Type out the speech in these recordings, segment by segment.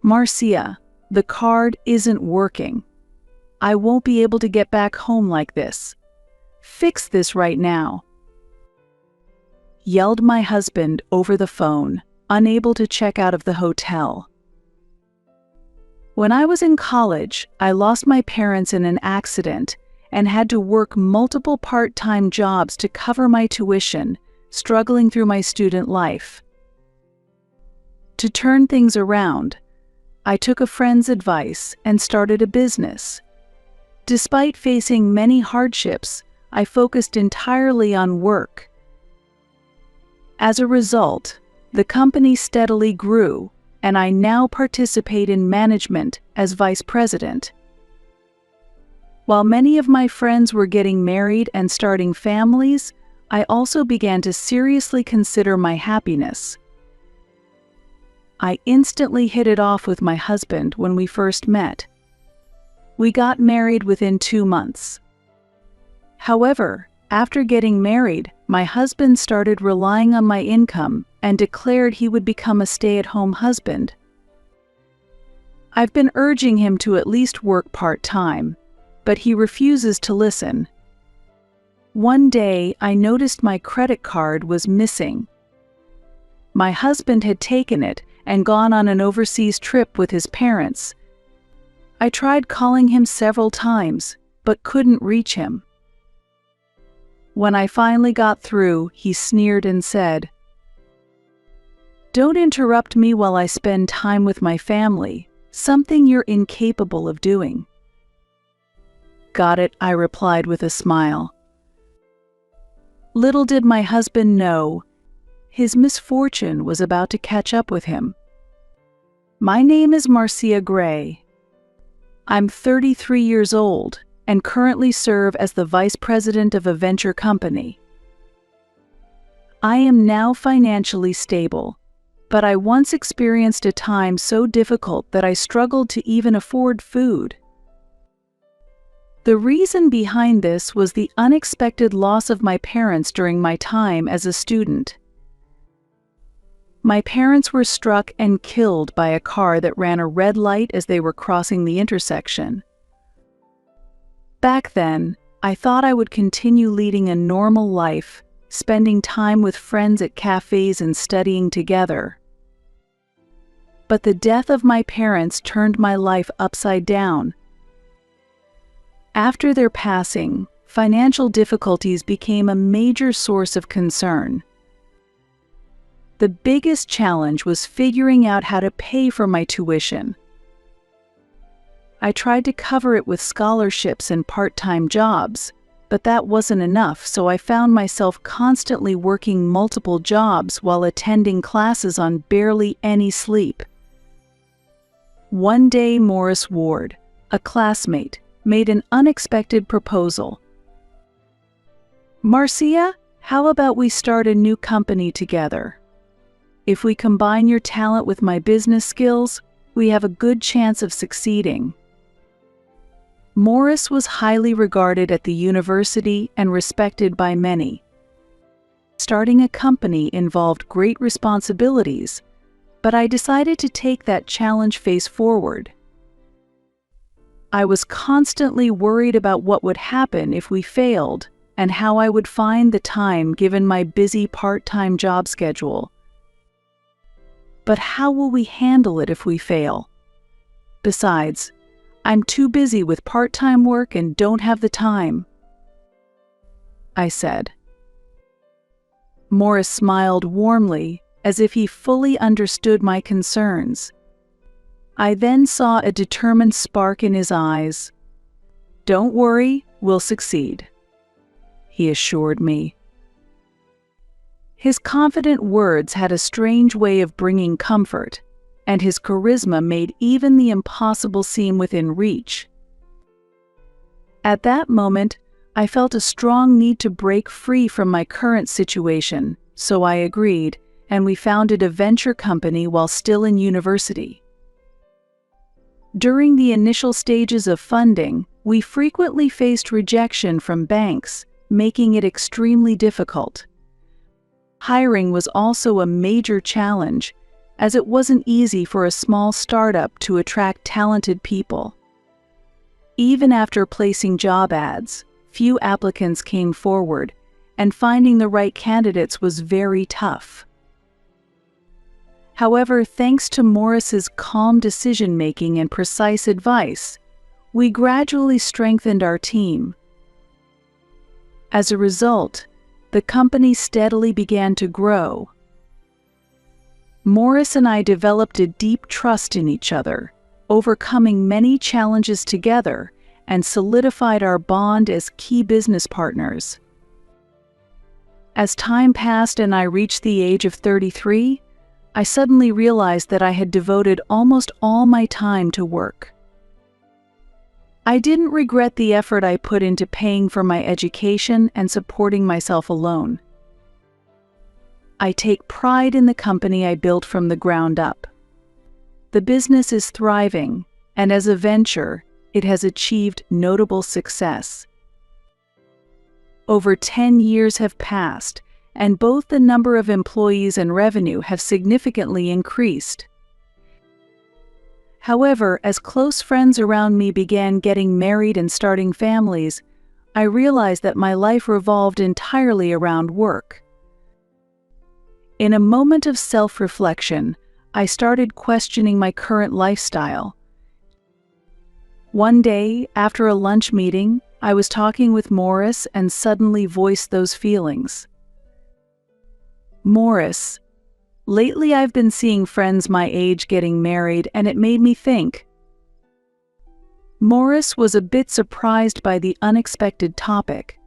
"Marcia, the card isn't working. I won't be able to get back home like this. Fix this right now," yelled my husband over the phone, unable to check out of the hotel. When I was in college, I lost my parents in an accident and had to work multiple part-time jobs to cover my tuition, struggling through my student life. To turn things around, I took a friend's advice and started a business. Despite facing many hardships, I focused entirely on work. As a result, the company steadily grew, and I now participate in management as vice president. While many of my friends were getting married and starting families, I also began to seriously consider my happiness. I instantly hit it off with my husband when we first met. We got married within 2 months. However, after getting married, my husband started relying on my income and declared he would become a stay-at-home husband. I've been urging him to at least work part-time, but he refuses to listen. One day, I noticed my credit card was missing. My husband had taken it and gone on an overseas trip with his parents. I tried calling him several times, but couldn't reach him. When I finally got through, he sneered and said, "Don't interrupt me while I spend time with my family, something you're incapable of doing." "Got it," I replied with a smile. Little did my husband know, his misfortune was about to catch up with him. My name is Marcia Gray. I'm 33 years old and currently serve as the vice president of a venture company. I am now financially stable, but I once experienced a time so difficult that I struggled to even afford food. The reason behind this was the unexpected loss of my parents during my time as a student. My parents were struck and killed by a car that ran a red light as they were crossing the intersection. Back then, I thought I would continue leading a normal life, spending time with friends at cafes and studying together. But the death of my parents turned my life upside down. After their passing, financial difficulties became a major source of concern. The biggest challenge was figuring out how to pay for my tuition. I tried to cover it with scholarships and part-time jobs, but that wasn't enough, so I found myself constantly working multiple jobs while attending classes on barely any sleep. One day, Morris Ward, a classmate, made an unexpected proposal. "Marcia, how about we start a new company together? If we combine your talent with my business skills, we have a good chance of succeeding." Morris was highly regarded at the university and respected by many. Starting a company involved great responsibilities, but I decided to take that challenge face forward. I was constantly worried about what would happen if we failed and how I would find the time given my busy part-time job schedule. But how will we handle it if we fail? Besides, I'm too busy with part-time work and don't have the time, I said. Morris smiled warmly, as if he fully understood my concerns. I then saw a determined spark in his eyes. "Don't worry, we'll succeed," he assured me. His confident words had a strange way of bringing comfort, and his charisma made even the impossible seem within reach. At that moment, I felt a strong need to break free from my current situation, so I agreed, and we founded a venture company while still in university. During the initial stages of funding, we frequently faced rejection from banks, making it extremely difficult. Hiring was also a major challenge, as it wasn't easy for a small startup to attract talented people. Even after placing job ads, few applicants came forward, and finding the right candidates was very tough. However, thanks to Morris's calm decision-making and precise advice, we gradually strengthened our team. As a result, the company steadily began to grow. Morris and I developed a deep trust in each other, overcoming many challenges together, and solidified our bond as key business partners. As time passed and I reached the age of 33, I suddenly realized that I had devoted almost all my time to work. I didn't regret the effort I put into paying for my education and supporting myself alone. I take pride in the company I built from the ground up. The business is thriving, and as a venture, it has achieved notable success. Over 10 years have passed, and both the number of employees and revenue have significantly increased. However, as close friends around me began getting married and starting families, I realized that my life revolved entirely around work. In a moment of self-reflection, I started questioning my current lifestyle. One day, after a lunch meeting, I was talking with Morris and suddenly voiced those feelings. "Morris, lately I've been seeing friends my age getting married, and it made me think." Morris was a bit surprised by the unexpected topic.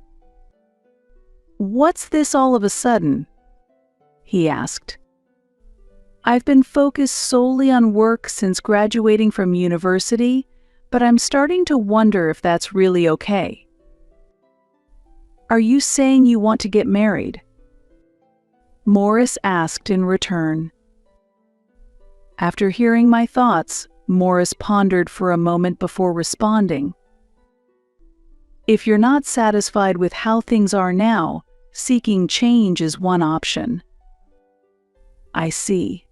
"What's this all of a sudden?" he asked. "I've been focused solely on work since graduating from university, but I'm starting to wonder if that's really okay." "Are you saying you want to get married?" Morris asked in return. After hearing my thoughts, Morris pondered for a moment before responding. "If you're not satisfied with how things are now, seeking change is one option." "I see.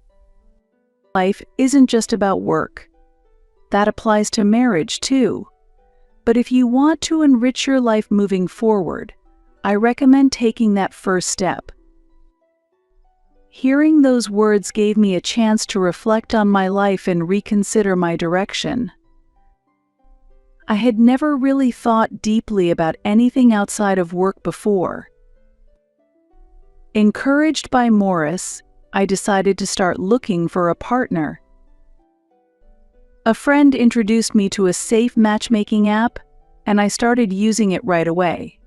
Life isn't just about work. That applies to marriage too. But if you want to enrich your life moving forward, I recommend taking that first step." Hearing those words gave me a chance to reflect on my life and reconsider my direction. I had never really thought deeply about anything outside of work before. Encouraged by Morris, I decided to start looking for a partner. A friend introduced me to a safe matchmaking app, and I started using it right away.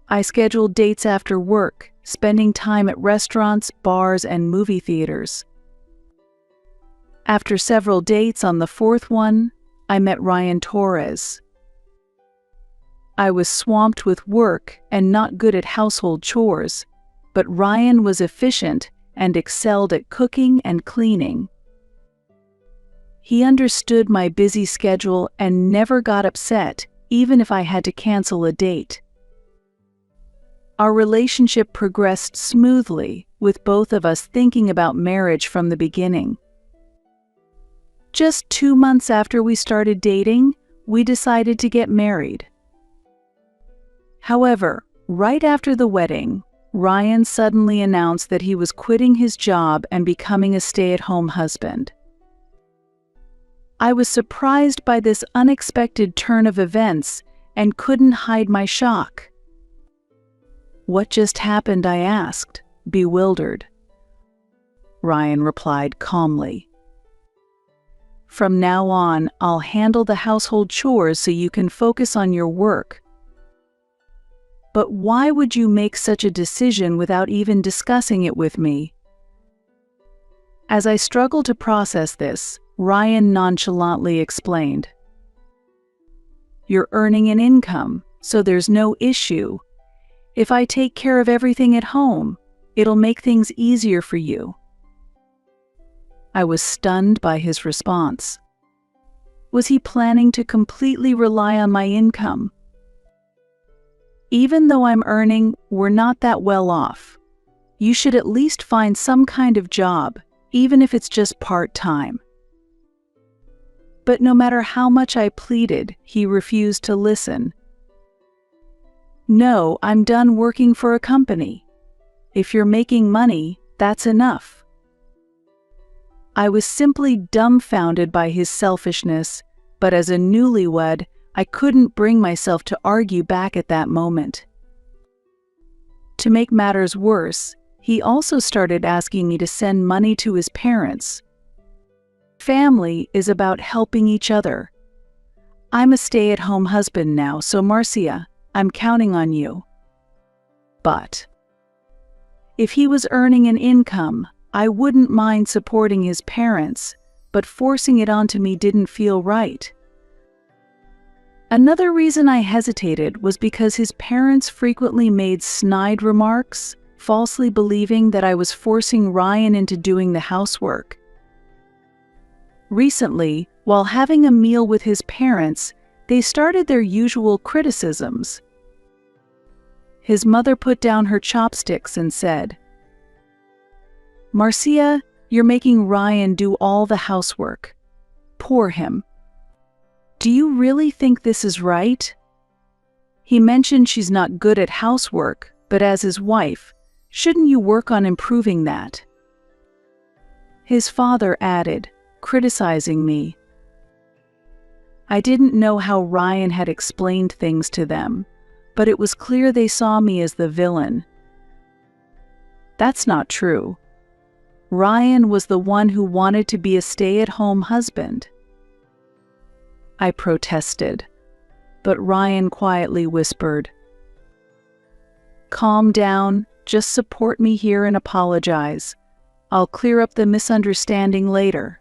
I scheduled dates after work, spending time at restaurants, bars, and movie theaters. After several dates, on the fourth one, I met Ryan Torres. I was swamped with work and not good at household chores, but Ryan was efficient and excelled at cooking and cleaning. He understood my busy schedule and never got upset, even if I had to cancel a date. Our relationship progressed smoothly, with both of us thinking about marriage from the beginning. Just 2 months after we started dating, we decided to get married. However, right after the wedding, Ryan suddenly announced that he was quitting his job and becoming a stay-at-home husband. I was surprised by this unexpected turn of events and couldn't hide my shock. "What just happened?" I asked, bewildered. Ryan replied calmly. "From now on, I'll handle the household chores so you can focus on your work." "But why would you make such a decision without even discussing it with me?" As I struggled to process this, Ryan nonchalantly explained. "You're earning an income, so there's no issue. If I take care of everything at home, it'll make things easier for you." I was stunned by his response. Was he planning to completely rely on my income? "Even though I'm earning, we're not that well off. You should at least find some kind of job," even if it's just part-time. But no matter how much I pleaded, he refused to listen. No, I'm done working for a company. If you're making money, that's enough. I was simply dumbfounded by his selfishness, but as a newlywed, I couldn't bring myself to argue back at that moment. To make matters worse, he also started asking me to send money to his parents. Family is about helping each other. I'm a stay-at-home husband now, so Marcia, I'm counting on you. But if he was earning an income, I wouldn't mind supporting his parents, but forcing it onto me didn't feel right. Another reason I hesitated was because his parents frequently made snide remarks, falsely believing that I was forcing Ryan into doing the housework. Recently, while having a meal with his parents, they started their usual criticisms. His mother put down her chopsticks and said, "Marcia, you're making Ryan do all the housework. Poor him. Do you really think this is right? He mentioned she's not good at housework, but as his wife, shouldn't you work on improving that?" His father added, criticizing me. I didn't know how Ryan had explained things to them, but it was clear they saw me as the villain. That's not true. Ryan was the one who wanted to be a stay-at-home husband. I protested, but Ryan quietly whispered, "Calm down, just support me here and apologize. I'll clear up the misunderstanding later."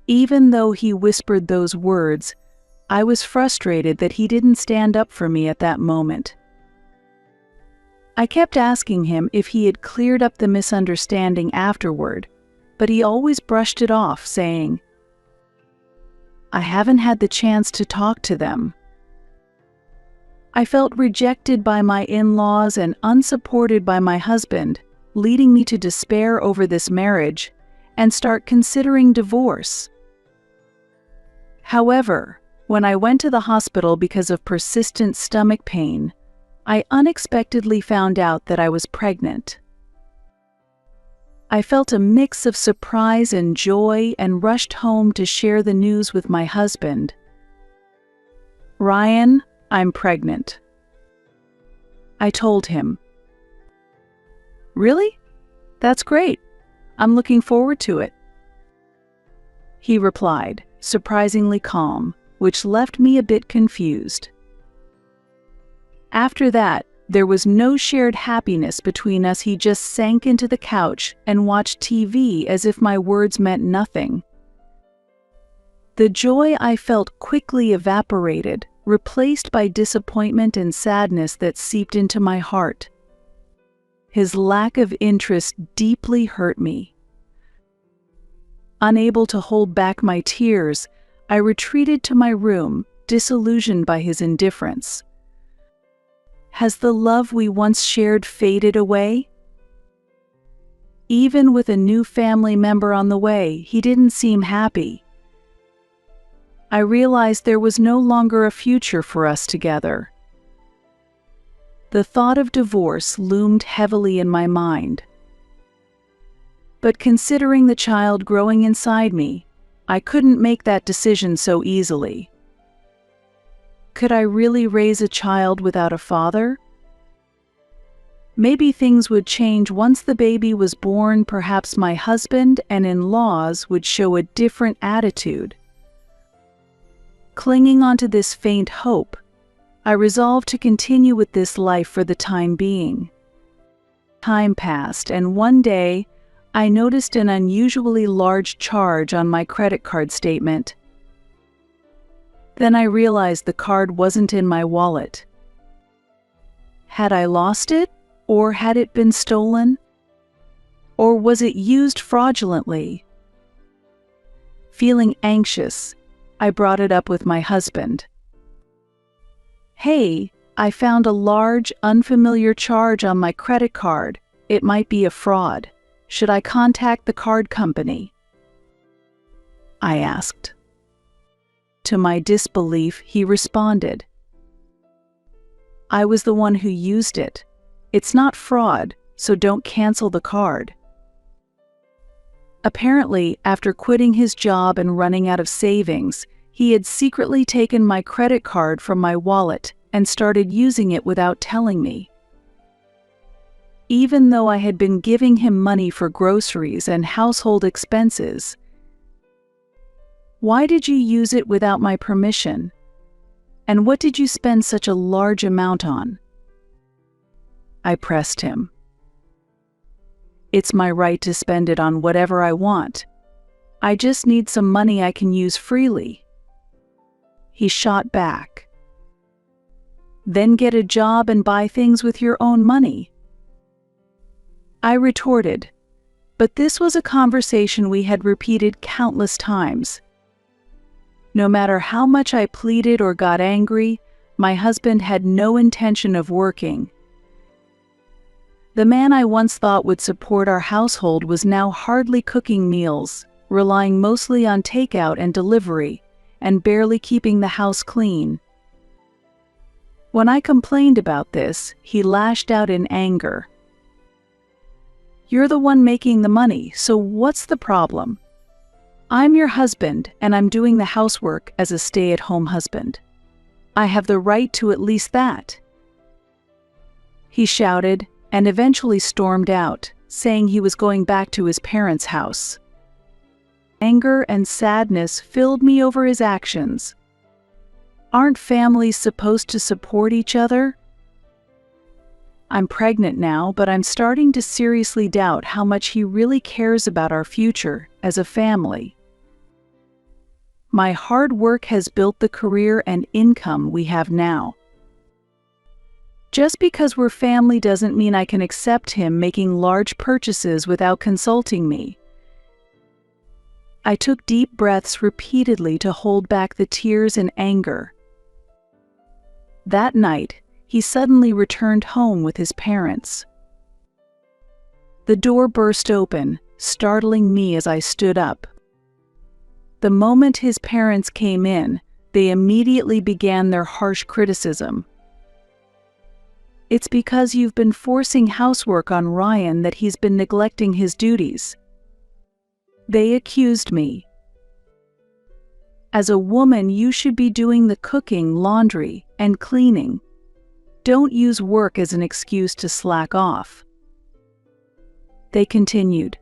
Even though he whispered those words, I was frustrated that he didn't stand up for me at that moment. I kept asking him if he had cleared up the misunderstanding afterward, but he always brushed it off, saying, "I haven't had the chance to talk to them." I felt rejected by my in-laws and unsupported by my husband, leading me to despair over this marriage and start considering divorce. However, when I went to the hospital because of persistent stomach pain, I unexpectedly found out that I was pregnant. I felt a mix of surprise and joy and rushed home to share the news with my husband. "Ryan, I'm pregnant," I told him. "Really? That's great. I'm looking forward to it," he replied, surprisingly calm, which left me a bit confused. After that, there was no shared happiness between us. He just sank into the couch and watched TV as if my words meant nothing. The joy I felt quickly evaporated, replaced by disappointment and sadness that seeped into my heart. His lack of interest deeply hurt me. Unable to hold back my tears, I retreated to my room, disillusioned by his indifference. Has the love we once shared faded away? Even with a new family member on the way, he didn't seem happy. I realized there was no longer a future for us together. The thought of divorce loomed heavily in my mind. But considering the child growing inside me, I couldn't make that decision so easily. Could I really raise a child without a father? Maybe things would change once the baby was born. Perhaps my husband and in-laws would show a different attitude. Clinging onto this faint hope, I resolved to continue with this life for the time being. Time passed, and one day, I noticed an unusually large charge on my credit card statement. Then I realized the card wasn't in my wallet. Had I lost it, or had it been stolen? Or was it used fraudulently? Feeling anxious, I brought it up with my husband. "Hey, I found a large, unfamiliar charge on my credit card. It might be a fraud," Should I contact the card company?" I asked. To my disbelief, he responded, "I was the one who used it. It's not fraud, so don't cancel the card." Apparently, after quitting his job and running out of savings, he had secretly taken my credit card from my wallet and started using it without telling me. Even though I had been giving him money for groceries and household expenses. "Why did you use it without my permission? And what did you spend such a large amount on?" I pressed him. "It's my right to spend it on whatever I want. I just need some money I can use freely." He shot back. "Then get a job and buy things with your own money." I retorted, but this was a conversation we had repeated countless times. No matter how much I pleaded or got angry, my husband had no intention of working. The man I once thought would support our household was now hardly cooking meals, relying mostly on takeout and delivery, and barely keeping the house clean. When I complained about this, he lashed out in anger. "You're the one making the money, so what's the problem? I'm your husband, and I'm doing the housework as a stay-at-home husband. I have the right to at least that." He shouted and eventually stormed out, saying he was going back to his parents' house. Anger and sadness filled me over his actions. Aren't families supposed to support each other? I'm pregnant now, but I'm starting to seriously doubt how much he really cares about our future as a family. My hard work has built the career and income we have now. Just because we're family doesn't mean I can accept him making large purchases without consulting me. I took deep breaths repeatedly to hold back the tears and anger. That night, he suddenly returned home with his parents. The door burst open, startling me as I stood up. The moment his parents came in, they immediately began their harsh criticism. "It's because you've been forcing housework on Ryan that he's been neglecting his duties." They accused me. "As a woman, you should be doing the cooking, laundry, and cleaning. Don't use work as an excuse to slack off." They continued.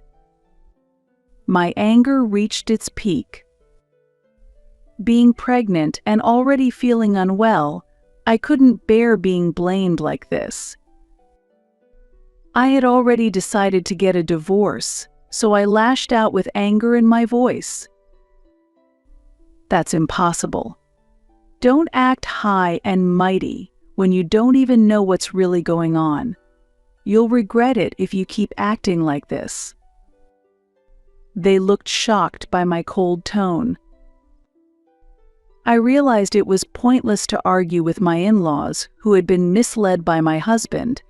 My anger reached its peak. Being pregnant and already feeling unwell, I couldn't bear being blamed like this. I had already decided to get a divorce, so I lashed out with anger in my voice. "That's impossible. Don't act high and mighty when you don't even know what's really going on. You'll regret it if you keep acting like this." They looked shocked by my cold tone. I realized it was pointless to argue with my in-laws, who had been misled by my husband,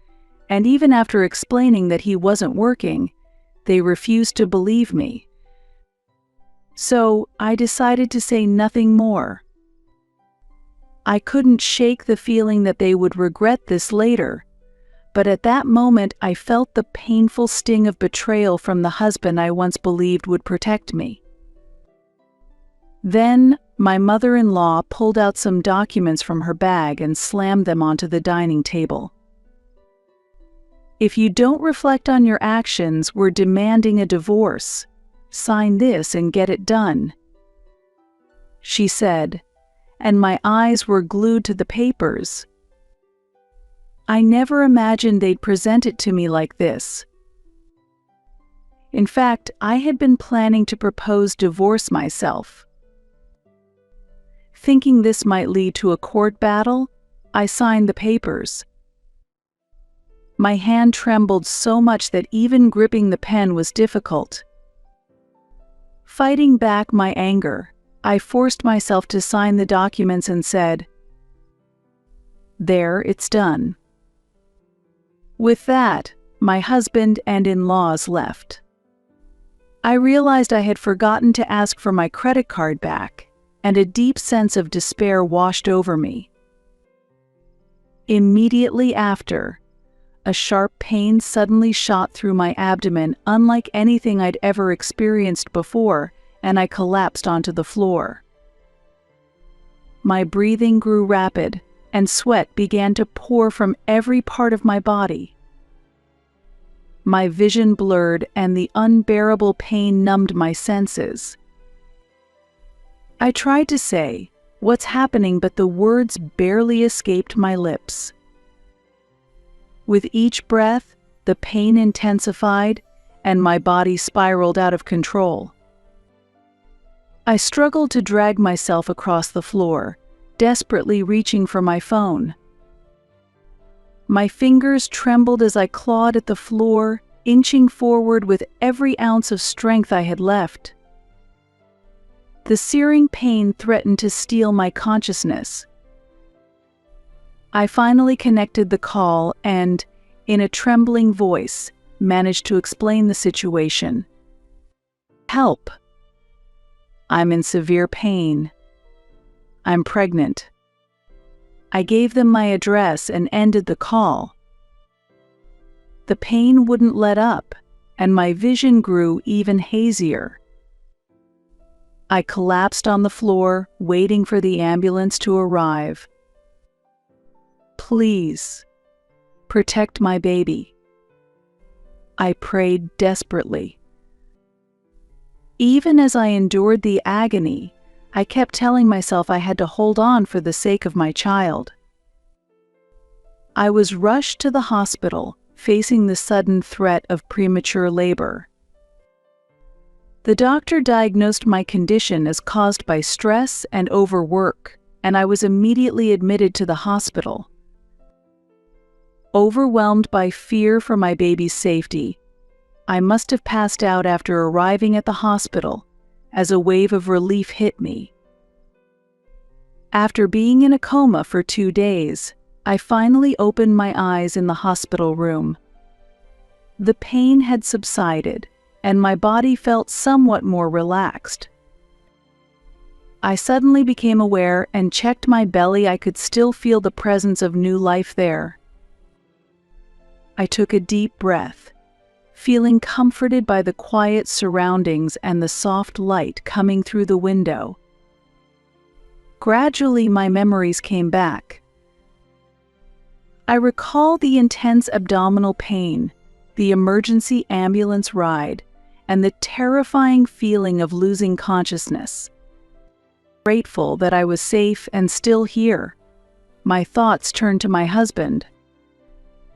and even after explaining that he wasn't working, they refused to believe me. So I decided to say nothing more. I couldn't shake the feeling that they would regret this later, but at that moment I felt the painful sting of betrayal from the husband I once believed would protect me. Then, my mother-in-law pulled out some documents from her bag and slammed them onto the dining table. "If you don't reflect on your actions, we're demanding a divorce. Sign this and get it done," she said, and my eyes were glued to the papers. I never imagined they'd present it to me like this. In fact, I had been planning to propose divorce myself. Thinking this might lead to a court battle, I signed the papers. My hand trembled so much that even gripping the pen was difficult. Fighting back my anger, I forced myself to sign the documents and said, "There, it's done." With that, my husband and in-laws left. I realized I had forgotten to ask for my credit card back, and a deep sense of despair washed over me. Immediately after, a sharp pain suddenly shot through my abdomen, unlike anything I'd ever experienced before, and I collapsed onto the floor. My breathing grew rapid, and sweat began to pour from every part of my body. My vision blurred, and the unbearable pain numbed my senses. I tried to say, "What's happening?" but the words barely escaped my lips. With each breath, the pain intensified, and my body spiraled out of control. I struggled to drag myself across the floor, desperately reaching for my phone. My fingers trembled as I clawed at the floor, inching forward with every ounce of strength I had left. The searing pain threatened to steal my consciousness. I finally connected the call and, in a trembling voice, managed to explain the situation. "Help. I'm in severe pain. I'm pregnant." I gave them my address and ended the call. The pain wouldn't let up, and my vision grew even hazier. I collapsed on the floor, waiting for the ambulance to arrive. "Please, protect my baby," I prayed desperately. Even as I endured the agony, I kept telling myself I had to hold on for the sake of my child. I was rushed to the hospital, facing the sudden threat of premature labor. The doctor diagnosed my condition as caused by stress and overwork, and I was immediately admitted to the hospital. Overwhelmed by fear for my baby's safety, I must have passed out after arriving at the hospital, as a wave of relief hit me. After being in a coma for 2 days, I finally opened my eyes in the hospital room. The pain had subsided, and my body felt somewhat more relaxed. I suddenly became aware and checked my belly. I could still feel the presence of new life there. I took a deep breath, feeling comforted by the quiet surroundings and the soft light coming through the window. Gradually, my memories came back. I recall the intense abdominal pain, the emergency ambulance ride, and the terrifying feeling of losing consciousness. Grateful that I was safe and still here, my thoughts turned to my husband.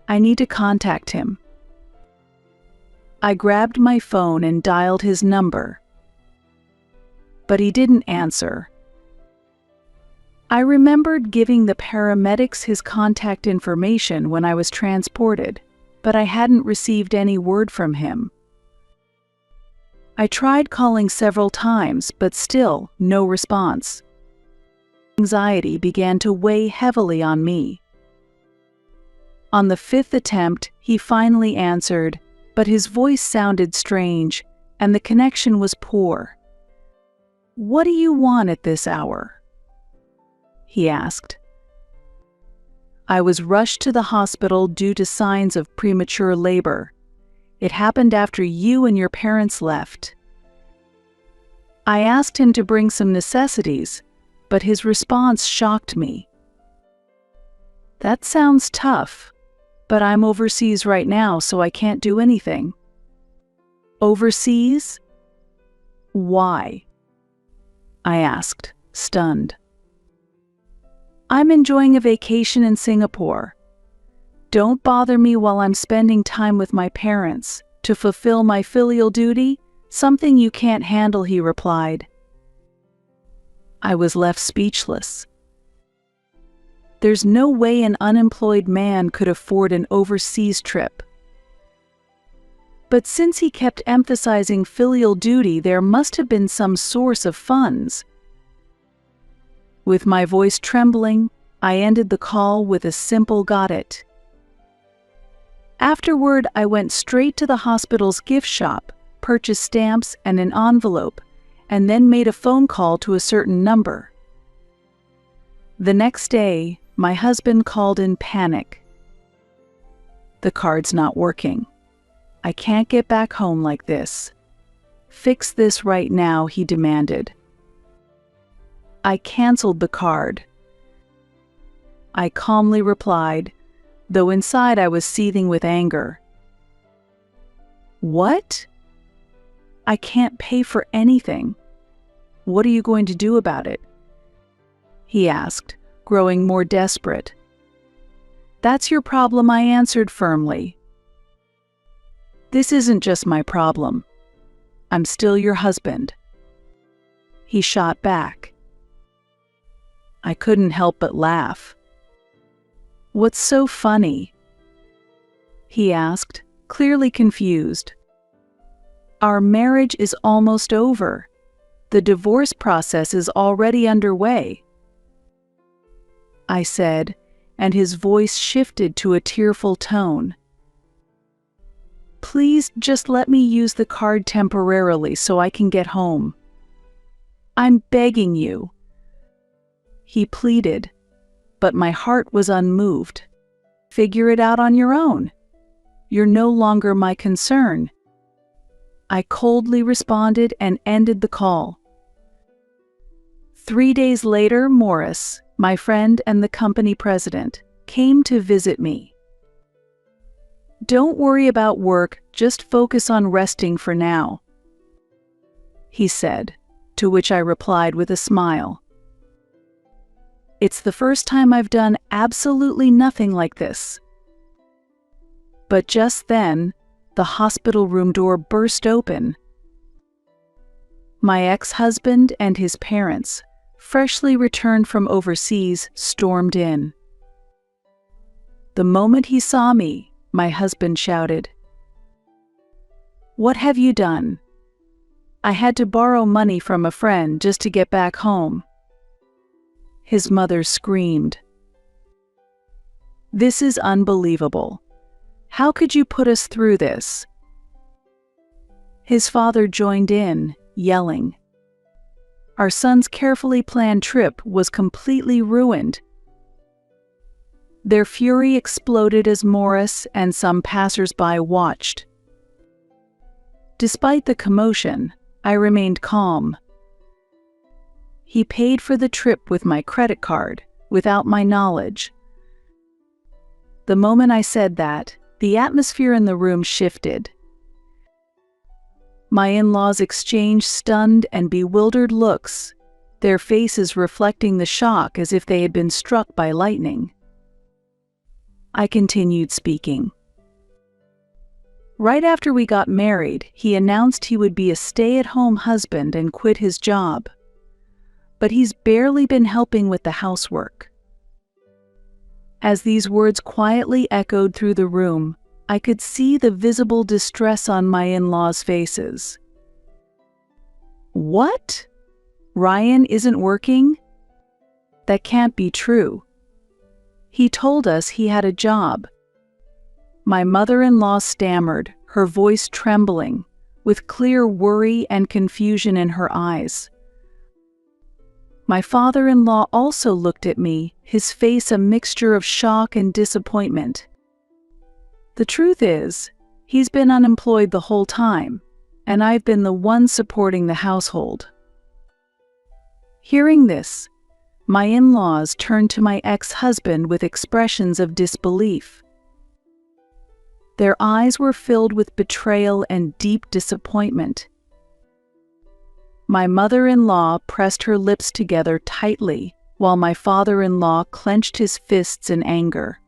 I need to contact him. I grabbed my phone and dialed his number, but he didn't answer. I remembered giving the paramedics his contact information when I was transported, but I hadn't received any word from him. I tried calling several times, but still no response. Anxiety began to weigh heavily on me. On the 5th attempt, he finally answered, but his voice sounded strange, and the connection was poor. "What do you want at this hour?" he asked. I was rushed to the hospital due to signs of premature labor. It happened after you and your parents left. I asked him to bring some necessities, but his response shocked me. "That sounds tough, but I'm overseas right now, so I can't do anything." "Overseas? Why?" I asked, stunned. "I'm enjoying a vacation in Singapore. Don't bother me while I'm spending time with my parents, to fulfill my filial duty, something you can't handle," he replied. I was left speechless. There's no way an unemployed man could afford an overseas trip. But since he kept emphasizing filial duty, there must have been some source of funds. With my voice trembling, I ended the call with a simple "got it." Afterward, I went straight to the hospital's gift shop, purchased stamps and an envelope, and then made a phone call to a certain number. The next day, my husband called in panic. "The card's not working. I can't get back home like this. Fix this right now," he demanded. I canceled the card. I calmly replied, though inside I was seething with anger. "What? I can't pay for anything. What are you going to do about it?" he asked, growing more desperate. "That's your problem," I answered firmly. "This isn't just my problem. I'm still your husband," he shot back. I couldn't help but laugh. "What's so funny?" he asked, clearly confused. "Our marriage is almost over. The divorce process is already underway," I said, and his voice shifted to a tearful tone. "Please just let me use the card temporarily so I can get home. I'm begging you," he pleaded, but my heart was unmoved. "Figure it out on your own. You're no longer my concern," I coldly responded and ended the call. 3 days later, Morris, my friend and the company president, came to visit me. "Don't worry about work, just focus on resting for now," he said, to which I replied with a smile. "It's the first time I've done absolutely nothing like this." But just then, the hospital room door burst open. My ex-husband and his parents, freshly returned from overseas, stormed in. The moment he saw me, my husband shouted, "What have you done?" "I had to borrow money from a friend just to get back home," his mother screamed. "This is unbelievable. How could you put us through this?" His father joined in, yelling. Our son's carefully planned trip was completely ruined. Their fury exploded as Morris and some passers-by watched. Despite the commotion, I remained calm. He paid for the trip with my credit card, without my knowledge. The moment I said that, the atmosphere in the room shifted. My in-laws exchanged stunned and bewildered looks, their faces reflecting the shock as if they had been struck by lightning. I continued speaking. "Right after we got married, he announced he would be a stay-at-home husband and quit his job. But he's barely been helping with the housework." As these words quietly echoed through the room, I could see the visible distress on my in-laws' faces. "What? Ryan isn't working? That can't be true. He told us he had a job." My mother-in-law stammered, her voice trembling, with clear worry and confusion in her eyes. My father-in-law also looked at me, his face a mixture of shock and disappointment. "The truth is, he's been unemployed the whole time, and I've been the one supporting the household." Hearing this, my in-laws turned to my ex-husband with expressions of disbelief. Their eyes were filled with betrayal and deep disappointment. My mother-in-law pressed her lips together tightly, while my father-in-law clenched his fists in anger.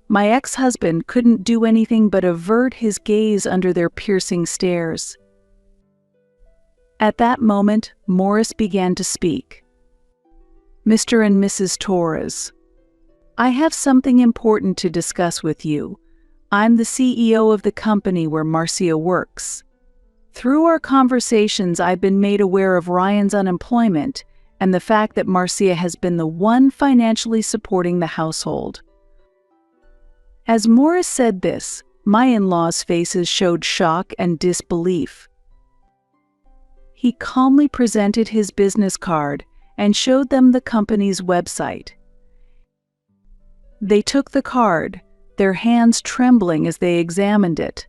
My ex-husband couldn't do anything but avert his gaze under their piercing stares. At that moment, Morris began to speak. "Mr. and Mrs. Torres, I have something important to discuss with you. I'm the CEO of the company where Marcia works. Through our conversations, I've been made aware of Ryan's unemployment and the fact that Marcia has been the one financially supporting the household." As Morris said this, My in-laws' faces showed shock and disbelief. He calmly presented his business card and showed them the company's website. They took the card, their hands trembling as they examined it.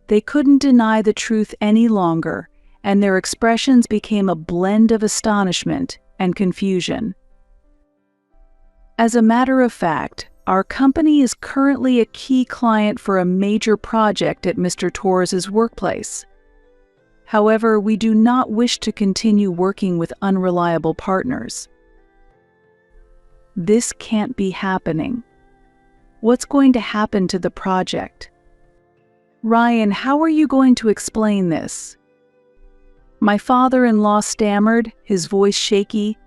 They couldn't deny the truth any longer, and their expressions became a blend of astonishment and confusion. As a matter of fact, our company is currently a key client for a major project at Mr. Torres's workplace. However, we do not wish to continue working with unreliable partners. This can't be happening. What's going to happen to the project? Ryan, how are you going to explain this? My father-in-law stammered, his voice shaky,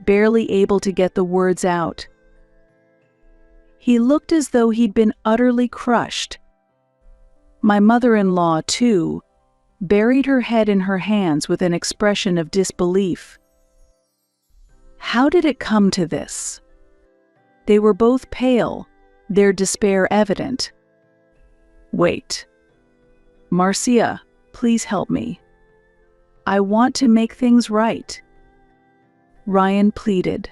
barely able to get the words out. He looked as though he'd been utterly crushed. My mother-in-law, too, buried her head in her hands with an expression of disbelief. How did it come to this? They were both pale, their despair evident. Wait. Marcia, please help me. I want to make things right. Ryan pleaded.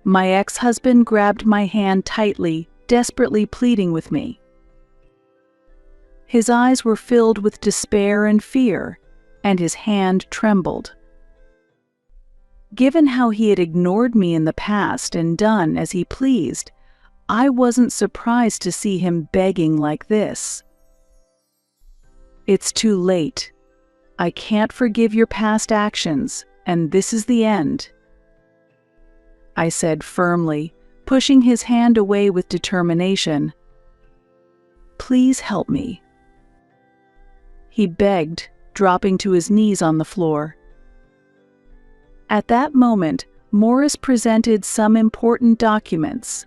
My ex-husband grabbed my hand tightly, desperately pleading with me. His eyes were filled with despair and fear, and his hand trembled. Given how he had ignored me in the past and done as he pleased, I wasn't surprised to see him begging like this. It's too late. I can't forgive your past actions, and this is the end, I said firmly, pushing his hand away with determination. Please help me. He begged, dropping to his knees on the floor. At that moment, Morris presented some important documents.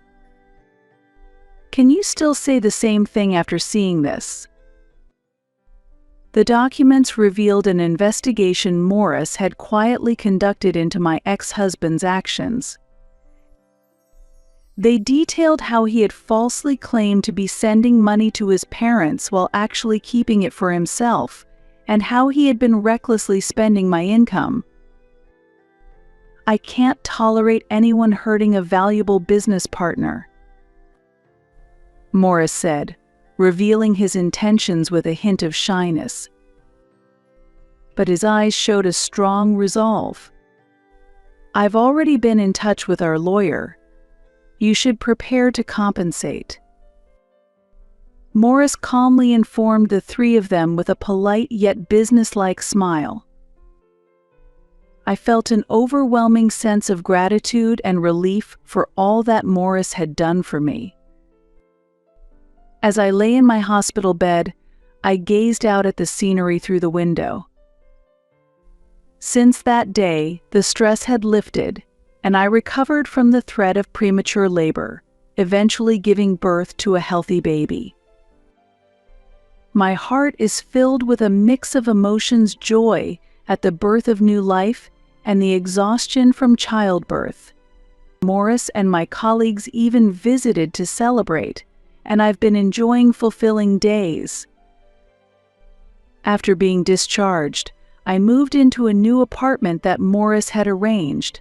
Can you still say the same thing after seeing this? The documents revealed an investigation Morris had quietly conducted into my ex-husband's actions. They detailed how he had falsely claimed to be sending money to his parents while actually keeping it for himself, and how he had been recklessly spending my income. I can't tolerate anyone hurting a valuable business partner, Morris said, revealing his intentions with a hint of shyness. But his eyes showed a strong resolve. I've already been in touch with our lawyer. You should prepare to compensate. Morris calmly informed the three of them with a polite yet businesslike smile. I felt an overwhelming sense of gratitude and relief for all that Morris had done for me. As I lay in my hospital bed, I gazed out at the scenery through the window. Since that day, the stress had lifted, and I recovered from the threat of premature labor, eventually giving birth to a healthy baby. My heart is filled with a mix of emotions: joy at the birth of new life and the exhaustion from childbirth. Morris and my colleagues even visited to celebrate, and I've been enjoying fulfilling days. After being discharged, I moved into a new apartment that Morris had arranged.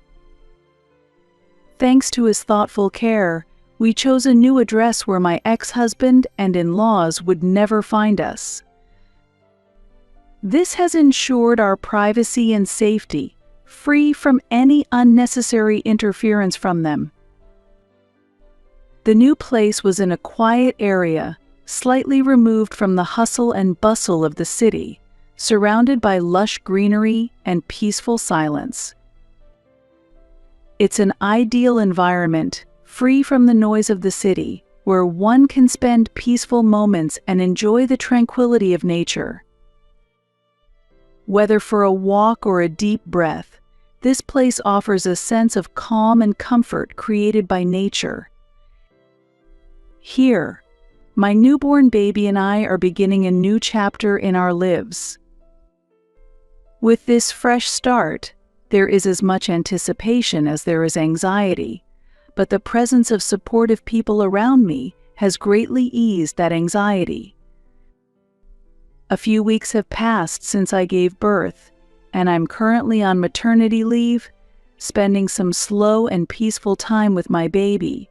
Thanks to his thoughtful care, we chose a new address where my ex-husband and in-laws would never find us. This has ensured our privacy and safety, free from any unnecessary interference from them. The new place was in a quiet area, slightly removed from the hustle and bustle of the city, surrounded by lush greenery and peaceful silence. It's an ideal environment, free from the noise of the city, where one can spend peaceful moments and enjoy the tranquility of nature. Whether for a walk or a deep breath, this place offers a sense of calm and comfort created by nature. Here, my newborn baby and I are beginning a new chapter in our lives. With this fresh start, there is as much anticipation as there is anxiety, but the presence of supportive people around me has greatly eased that anxiety. A few weeks have passed since I gave birth, and I'm currently on maternity leave, spending some slow and peaceful time with my baby.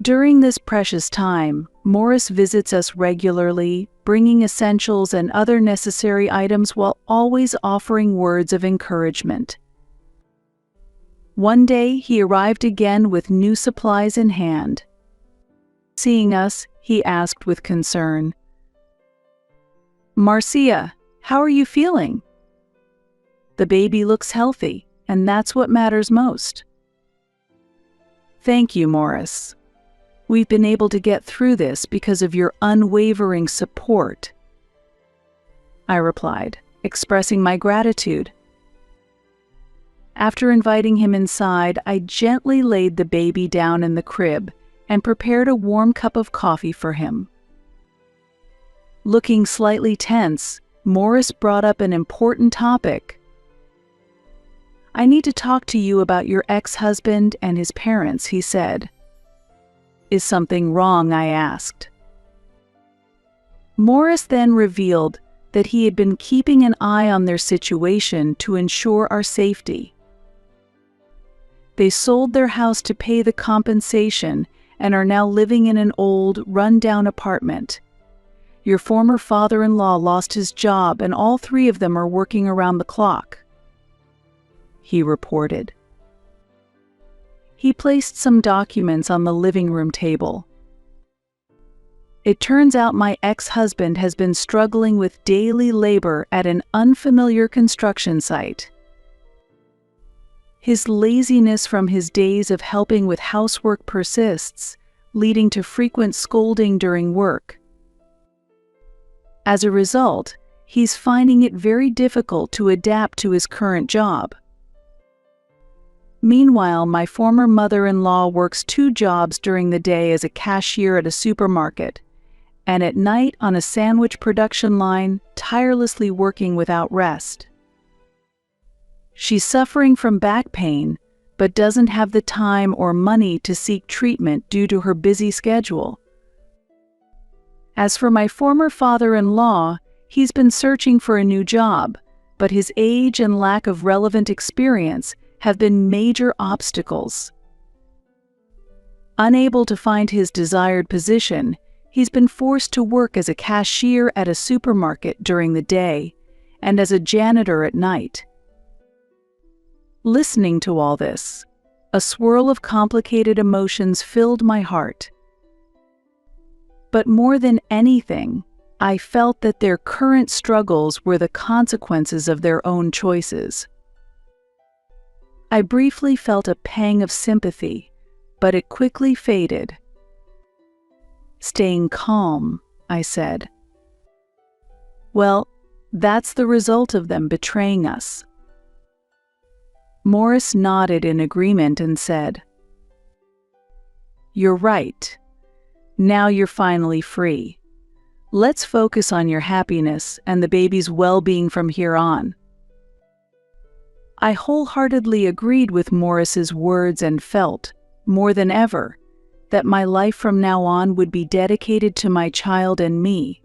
During this precious time, Morris visits us regularly, bringing essentials and other necessary items while always offering words of encouragement. One day, he arrived again with new supplies in hand. Seeing us, he asked with concern, "Marcia, how are you feeling? The baby looks healthy, and that's what matters most." "Thank you, Morris. We've been able to get through this because of your unwavering support," I replied, expressing my gratitude. After inviting him inside, I gently laid the baby down in the crib and prepared a warm cup of coffee for him. Looking slightly tense, Morris brought up an important topic. "I need to talk to you about your ex-husband and his parents," he said. "Is something wrong?" I asked. Morris then revealed that he had been keeping an eye on their situation to ensure our safety. They sold their house to pay the compensation and are now living in an old, run-down apartment. Your former father-in-law lost his job, and all three of them are working around the clock," he reported. He placed some documents on the living room table. "It turns out my ex-husband has been struggling with daily labor at an unfamiliar construction site. His laziness from his days of helping with housework persists, leading to frequent scolding during work. As a result, he's finding it very difficult to adapt to his current job. Meanwhile, my former mother-in-law works 2 jobs during the day as a cashier at a supermarket, and at night on a sandwich production line, tirelessly working without rest. She's suffering from back pain, but doesn't have the time or money to seek treatment due to her busy schedule. As for my former father-in-law, he's been searching for a new job, but his age and lack of relevant experience have been major obstacles. Unable to find his desired position, he's been forced to work as a cashier at a supermarket during the day and as a janitor at night." Listening to all this, a swirl of complicated emotions filled my heart. But more than anything, I felt that their current struggles were the consequences of their own choices. I briefly felt a pang of sympathy, but it quickly faded. Staying calm, I said, "Well, that's the result of them betraying us." Morris nodded in agreement and said, "You're right. Now you're finally free. Let's focus on your happiness and the baby's well-being from here on." I wholeheartedly agreed with Morris's words and felt, more than ever, that my life from now on would be dedicated to my child and me.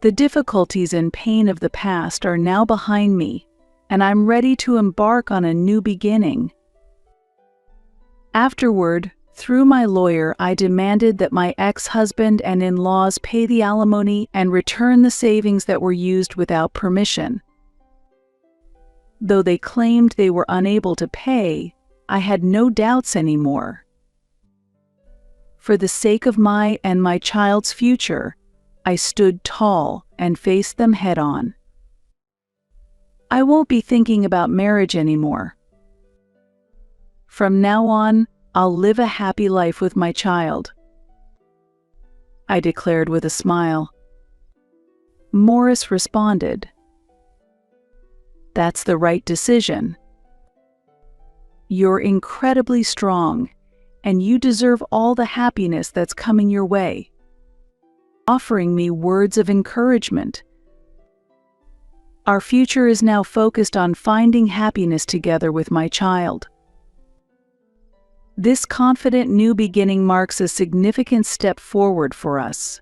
The difficulties and pain of the past are now behind me, and I'm ready to embark on a new beginning. Afterward, through my lawyer, I demanded that my ex-husband and in-laws pay the alimony and return the savings that were used without permission. Though they claimed they were unable to pay, I had no doubts anymore. For the sake of my and my child's future, I stood tall and faced them head-on. I won't be thinking about marriage anymore. From now on, I'll live a happy life with my child," I declared with a smile. Morris responded, "That's the right decision. You're incredibly strong, and you deserve all the happiness that's coming your way," offering me words of encouragement. Our future is now focused on finding happiness together with my child. This confident new beginning marks a significant step forward for us.